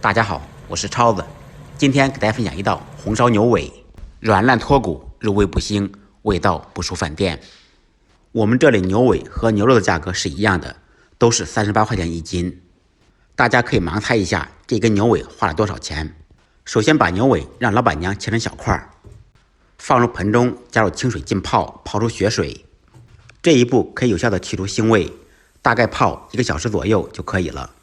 大家好，我是超子，今天给大家分享一道红烧牛尾，软烂脱骨，入味不腥，味道不输饭店。我们这里牛尾和牛肉的价格是一样的，都是38块钱一斤。大家可以盲猜一下这根牛尾花了多少钱。首先把牛尾让老板娘切成小块，放入盆中，加入清水浸泡，泡出血水。这一步可以有效的去除腥味，大概泡1个小时左右就可以了。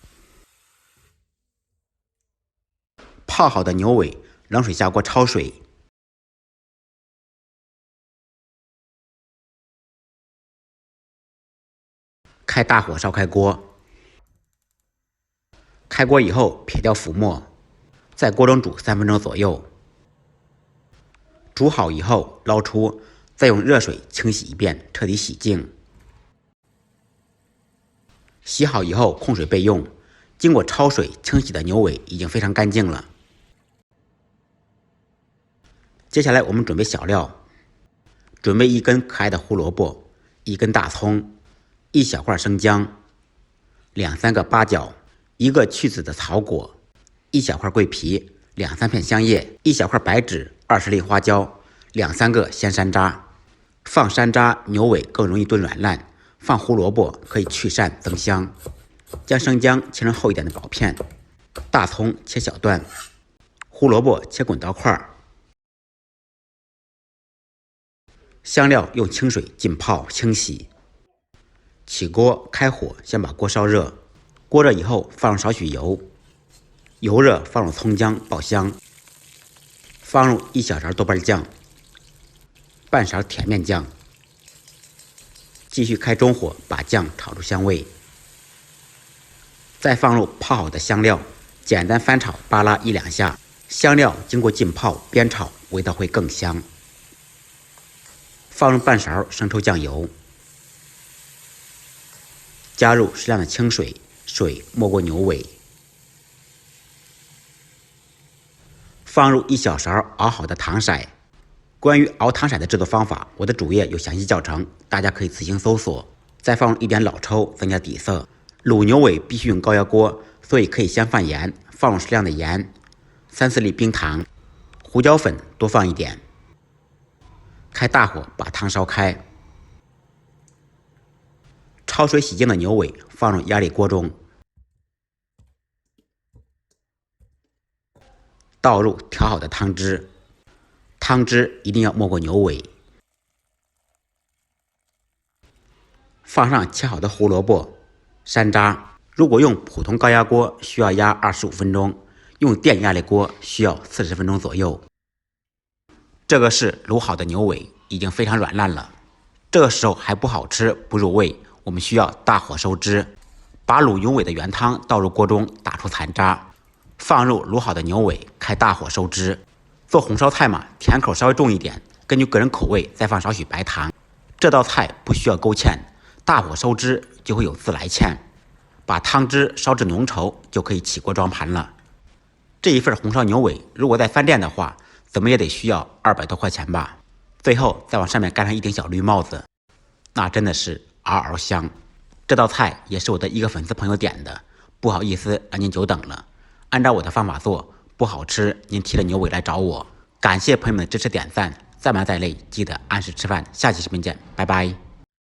泡好的牛尾，冷水下锅焯水，开大火烧开锅。开锅以后撇掉浮沫，在锅中煮3分钟左右。煮好以后捞出，再用热水清洗一遍，彻底洗净。洗好以后控水备用。经过焯水清洗的牛尾已经非常干净了。接下来我们准备小料，准备1根可爱的胡萝卜，1根大葱，1小块生姜，2、3个八角，1个去籽的草果，1小块桂皮，2、3片香叶，1小块白芷，20粒花椒，2、3个鲜山楂。放山楂，牛尾更容易炖软烂；放胡萝卜可以去膻增香。将生姜切成厚一点的薄片，大葱切小段，胡萝卜切滚刀块。香料用清水浸泡清洗。起锅开火，先把锅烧热，锅热以后放入少许油，油热放入葱姜爆香，放入1小勺豆瓣酱，半勺甜面酱，继续开中火把酱炒出香味，再放入泡好的香料，简单翻炒扒拉1、2下，香料经过浸泡煸炒，味道会更香。放入半勺生抽酱油，加入适量的清水，水没过牛尾，放入1小勺熬好的糖色。关于熬糖色的制作方法，我的主页有详细教程，大家可以自行搜索。再放入1点老抽增加底色。卤牛尾必须用高压锅，所以可以先放盐，放入适量的盐，3、4粒冰糖，胡椒粉多放一点。开大火把汤烧开，焯水洗净的牛尾放入压力锅中，倒入调好的汤汁，汤汁一定要没过牛尾。放上切好的胡萝卜、山楂。如果用普通高压锅需要压25分钟，用电压力锅需要40分钟左右。这个是卤好的牛尾，已经非常软烂了。这个时候还不好吃不入味，我们需要大火收汁，把卤牛尾的原汤倒入锅中，打出残渣，放入卤好的牛尾，开大火收汁。做红烧菜嘛，甜口稍微重一点，根据个人口味再放少许白糖。这道菜不需要勾芡，大火收汁就会有自来芡。把汤汁烧至浓稠，就可以起锅装盘了。这一份红烧牛尾，如果在饭店的话，怎么也得需要200多块钱吧。最后再往上面盖上1顶小绿帽子，那真的是嗷嗷香。这道菜也是我的一个粉丝朋友点的，不好意思让您久等了。按照我的方法做，不好吃您提了牛尾来找我。感谢朋友们的支持点赞，再忙再累记得按时吃饭。下期视频见，拜拜。